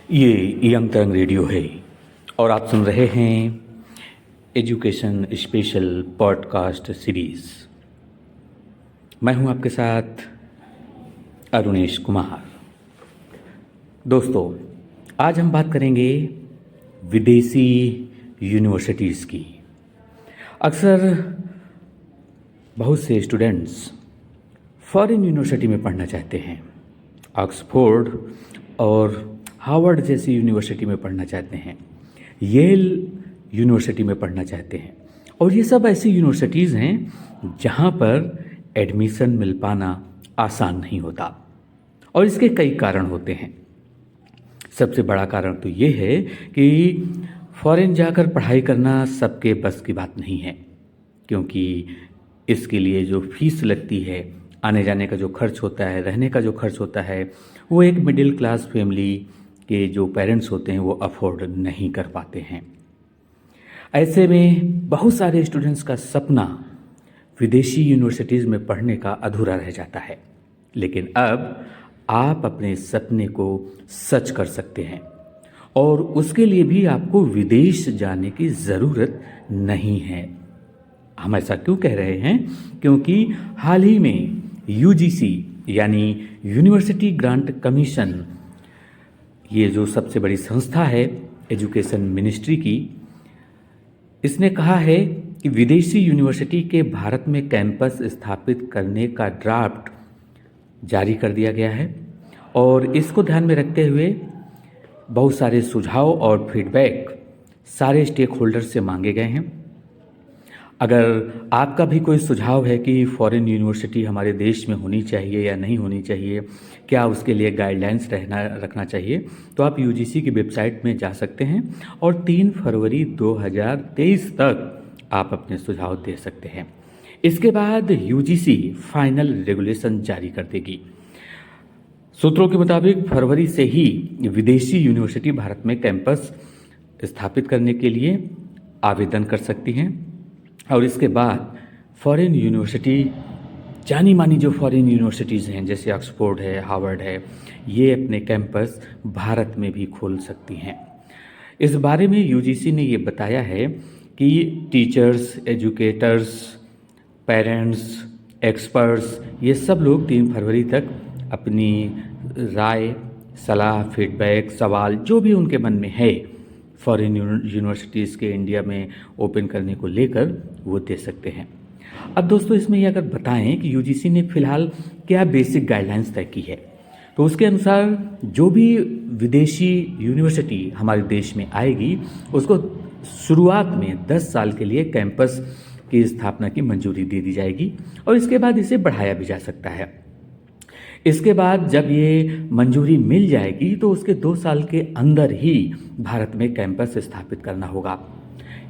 ये यंग तरंग रेडियो है और आप सुन रहे हैं एजुकेशन स्पेशल पॉडकास्ट सीरीज। मैं हूं आपके साथ अरुणेश कुमार। दोस्तों, आज हम बात करेंगे विदेशी यूनिवर्सिटीज़ की। अक्सर बहुत से स्टूडेंट्स फॉरेन यूनिवर्सिटी में पढ़ना चाहते हैं, ऑक्सफोर्ड और हार्वर्ड जैसी यूनिवर्सिटी में पढ़ना चाहते हैं, येल यूनिवर्सिटी में पढ़ना चाहते हैं। और ये सब ऐसी यूनिवर्सिटीज़ हैं जहाँ पर एडमिशन मिल पाना आसान नहीं होता और इसके कई कारण होते हैं। सबसे बड़ा कारण तो ये है कि फॉरेन जाकर पढ़ाई करना सबके बस की बात नहीं है, क्योंकि इसके लिए जो फीस लगती है, आने जाने का जो खर्च होता है, रहने का जो खर्च होता है, वो एक मिडिल क्लास फैमिली के जो पेरेंट्स होते हैं वो अफोर्ड नहीं कर पाते हैं। ऐसे में बहुत सारे स्टूडेंट्स का सपना विदेशी यूनिवर्सिटीज़ में पढ़ने का अधूरा रह जाता है। लेकिन अब आप अपने सपने को सच कर सकते हैं और उसके लिए भी आपको विदेश जाने की ज़रूरत नहीं है। हम ऐसा क्यों कह रहे हैं? क्योंकि हाल ही में यूजीसी यानी यूनिवर्सिटी ग्रांट कमीशन, ये जो सबसे बड़ी संस्था है एजुकेशन मिनिस्ट्री की, इसने कहा है कि विदेशी यूनिवर्सिटी के भारत में कैंपस स्थापित करने का ड्राफ्ट जारी कर दिया गया है और इसको ध्यान में रखते हुए बहुत सारे सुझाव और फीडबैक सारे स्टेक होल्डर्स से मांगे गए हैं। अगर आपका भी कोई सुझाव है कि फॉरेन यूनिवर्सिटी हमारे देश में होनी चाहिए या नहीं होनी चाहिए, क्या उसके लिए गाइडलाइंस रखना चाहिए, तो आप यूजीसी की वेबसाइट में जा सकते हैं और 3 फरवरी 2023 तक आप अपने सुझाव दे सकते हैं। इसके बाद यूजीसी फाइनल रेगुलेशन जारी कर देगी। सूत्रों के मुताबिक फरवरी से ही विदेशी यूनिवर्सिटी भारत में कैंपस स्थापित करने के लिए आवेदन कर सकती हैं और इसके बाद फॉरेन यूनिवर्सिटी, जानी मानी जो फॉरेन यूनिवर्सिटीज़ हैं जैसे ऑक्सफोर्ड है, हार्वर्ड है, ये अपने कैंपस भारत में भी खोल सकती हैं। इस बारे में यूजीसी ने ये बताया है कि टीचर्स, एजुकेटर्स, पेरेंट्स, एक्सपर्ट्स, ये सब लोग 3 फरवरी तक अपनी राय, सलाह, फीडबैक, सवाल जो भी उनके मन में है फॉरेन यूनिवर्सिटीज़ के इंडिया में ओपन करने को लेकर वो दे सकते हैं। अब दोस्तों, इसमें ये अगर बताएं कि यूजीसी ने फ़िलहाल क्या बेसिक गाइडलाइंस तय की है, तो उसके अनुसार जो भी विदेशी यूनिवर्सिटी हमारे देश में आएगी उसको शुरुआत में 10 साल के लिए कैंपस की स्थापना की मंजूरी दे दी जाएगी और इसके बाद इसे बढ़ाया भी जा सकता है। इसके बाद जब ये मंजूरी मिल जाएगी तो उसके 2 साल के अंदर ही भारत में कैंपस स्थापित करना होगा।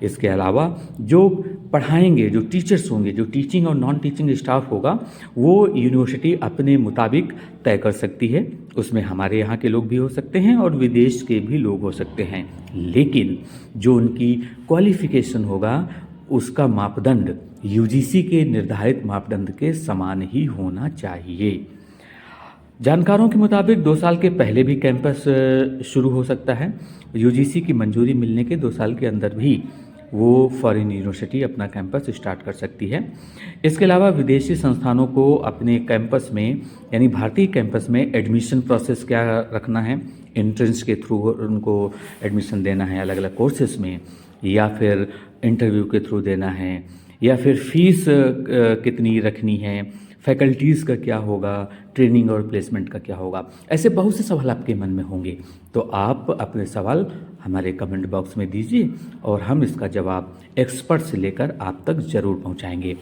इसके अलावा जो पढ़ाएंगे, जो टीचर्स होंगे, जो टीचिंग और नॉन टीचिंग स्टाफ होगा, वो यूनिवर्सिटी अपने मुताबिक तय कर सकती है। उसमें हमारे यहाँ के लोग भी हो सकते हैं और विदेश के भी लोग हो सकते हैं, लेकिन जो उनकी क्वालिफिकेशन होगा उसका मापदंड यूजीसी के निर्धारित मापदंड के समान ही होना चाहिए। जानकारों के मुताबिक 2 साल के पहले भी कैंपस शुरू हो सकता है। यूजीसी की मंजूरी मिलने के 2 साल के अंदर भी वो फॉरेन यूनिवर्सिटी अपना कैंपस स्टार्ट कर सकती है। इसके अलावा विदेशी संस्थानों को अपने कैंपस में यानी भारतीय कैंपस में एडमिशन प्रोसेस क्या रखना है, एंट्रेंस के थ्रू उनको एडमिशन देना है अलग अलग कोर्सेज में, या फिर इंटरव्यू के थ्रू देना है, या फिर फीस कितनी रखनी है, फैकल्टीज़ का क्या होगा, ट्रेनिंग और प्लेसमेंट का क्या होगा। ऐसे बहुत से सवाल आपके मन में होंगे, तो आप अपने सवाल हमारे कमेंट बॉक्स में दीजिए और हम इसका जवाब एक्सपर्ट से लेकर आप तक ज़रूर पहुंचाएंगे।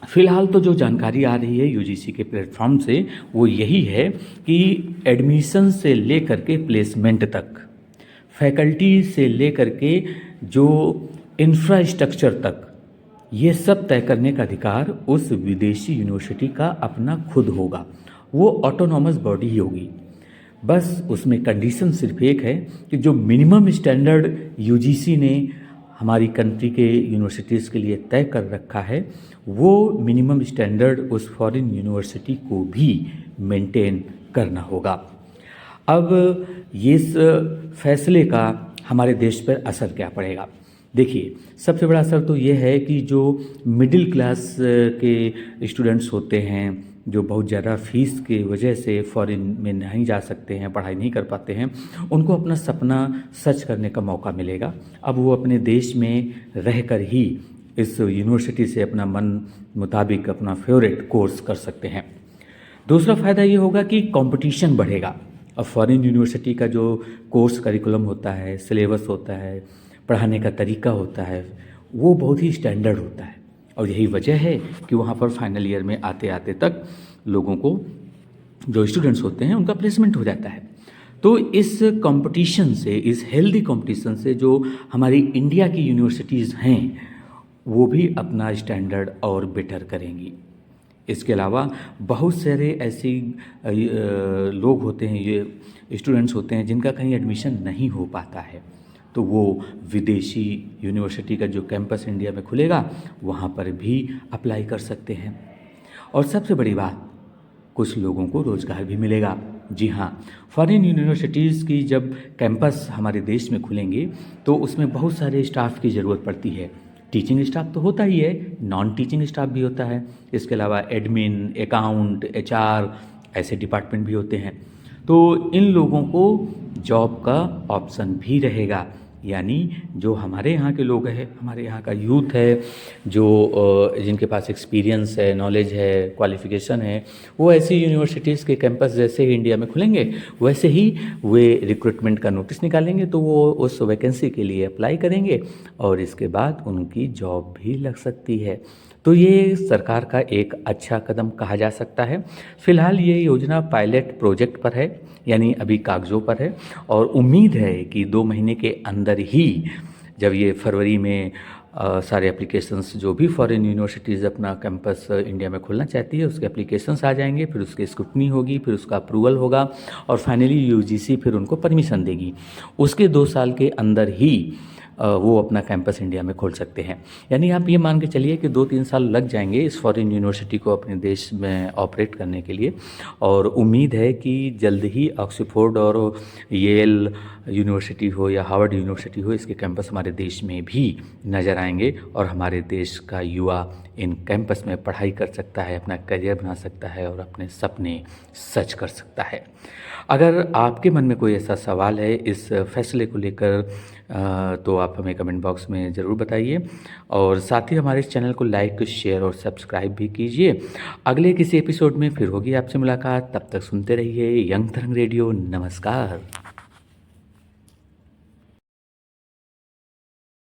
फ़िलहाल तो जो जानकारी आ रही है यूजीसी के प्लेटफॉर्म से वो यही है कि एडमिशन से लेकर के प्लेसमेंट तक, फैकल्टी से लेकर के जो इंफ्रास्ट्रक्चर तक, ये सब तय करने का अधिकार उस विदेशी यूनिवर्सिटी का अपना खुद होगा। वो ऑटोनॉमस बॉडी ही होगी। बस उसमें कंडीशन सिर्फ एक है कि जो मिनिमम स्टैंडर्ड यूजीसी ने हमारी कंट्री के यूनिवर्सिटीज़ के लिए तय कर रखा है, वो मिनिमम स्टैंडर्ड उस फॉरेन यूनिवर्सिटी को भी मेंटेन करना होगा। अब इस फैसले का हमारे देश पर असर क्या पड़ेगा? देखिए, सबसे बड़ा असर तो ये है कि जो मिडिल क्लास के स्टूडेंट्स होते हैं, जो बहुत ज़्यादा फ़ीस की वजह से फ़ॉरेन में नहीं जा सकते हैं, पढ़ाई नहीं कर पाते हैं, उनको अपना सपना सच करने का मौका मिलेगा। अब वो अपने देश में रहकर ही इस यूनिवर्सिटी से अपना मन मुताबिक अपना फ़ेवरेट कोर्स कर सकते हैं। दूसरा फ़ायदा ये होगा कि कंपटीशन बढ़ेगा। अब फ़ॉरेन यूनिवर्सिटी का जो कोर्स करिकुलम होता है, सिलेबस होता है, पढ़ाने का तरीका होता है, वो बहुत ही स्टैंडर्ड होता है और यही वजह है कि वहाँ पर फाइनल ईयर में आते-आते तक लोगों को, जो स्टूडेंट्स होते हैं, उनका प्लेसमेंट हो जाता है। तो इस कंपटीशन से, इस हेल्दी कंपटीशन से जो हमारी इंडिया की यूनिवर्सिटीज़ हैं, वो भी अपना स्टैंडर्ड और बेटर करेंगी। इसके अलावा बहुत सारे ऐसे लोग होते हैं, ये स्टूडेंट्स होते हैं जिनका कहीं एडमिशन नहीं हो पाता है, तो वो विदेशी यूनिवर्सिटी का जो कैंपस इंडिया में खुलेगा वहाँ पर भी अप्लाई कर सकते हैं। और सबसे बड़ी बात, कुछ लोगों को रोज़गार भी मिलेगा। जी हाँ, फॉरेन यूनिवर्सिटीज़ की जब कैंपस हमारे देश में खुलेंगे तो उसमें बहुत सारे स्टाफ की ज़रूरत पड़ती है। टीचिंग स्टाफ तो होता ही है, नॉन टीचिंग स्टाफ भी होता है। इसके अलावा एडमिन, अकाउंट, एचआर ऐसे डिपार्टमेंट भी होते हैं। तो इन लोगों को जॉब का ऑप्शन भी रहेगा। यानी जो हमारे यहाँ के लोग हैं, हमारे यहाँ का यूथ है, जो जिनके पास एक्सपीरियंस है, नॉलेज है, क्वालिफ़िकेशन है, वो ऐसी यूनिवर्सिटीज़ के कैंपस जैसे ही इंडिया में खुलेंगे वैसे ही वे रिक्रूटमेंट का नोटिस निकालेंगे, तो वो उस वैकेंसी के लिए अप्लाई करेंगे और इसके बाद उनकी जॉब भी लग सकती है। तो ये सरकार का एक अच्छा कदम कहा जा सकता है। फ़िलहाल ये योजना पायलट प्रोजेक्ट पर है, यानी अभी कागज़ों पर है और उम्मीद है कि 2 महीने के अंदर ही, जब ये फरवरी में सारे एप्लीकेशंस, जो भी फॉरेन यूनिवर्सिटीज़ अपना कैंपस इंडिया में खोलना चाहती है, उसके एप्लीकेशंस आ जाएंगे, फिर उसकी स्क्रूटनी होगी, फिर उसका अप्रूवल होगा और फाइनली यूजीसी फिर उनको परमिशन देगी। उसके 2 साल के अंदर ही वो अपना कैंपस इंडिया में खोल सकते हैं। यानी आप ये मान के चलिए कि 2-3 साल लग जाएंगे इस फॉरेन यूनिवर्सिटी को अपने देश में ऑपरेट करने के लिए और उम्मीद है कि जल्द ही ऑक्सफोर्ड और येल यूनिवर्सिटी हो या हार्वर्ड यूनिवर्सिटी हो, इसके कैंपस हमारे देश में भी नज़र आएंगे और हमारे देश का युवा इन कैंपस में पढ़ाई कर सकता है, अपना करियर बना सकता है और अपने सपने सच कर सकता है। अगर आपके मन में कोई ऐसा सवाल है इस फैसले को लेकर, तो आप हमें कमेंट बॉक्स में ज़रूर बताइए और साथ ही हमारे इस चैनल को लाइक, शेयर और सब्सक्राइब भी कीजिए। अगले किसी एपिसोड में फिर होगी आपसे मुलाकात, तब तक सुनते रहिए यंग तरंग रेडियो। नमस्कार।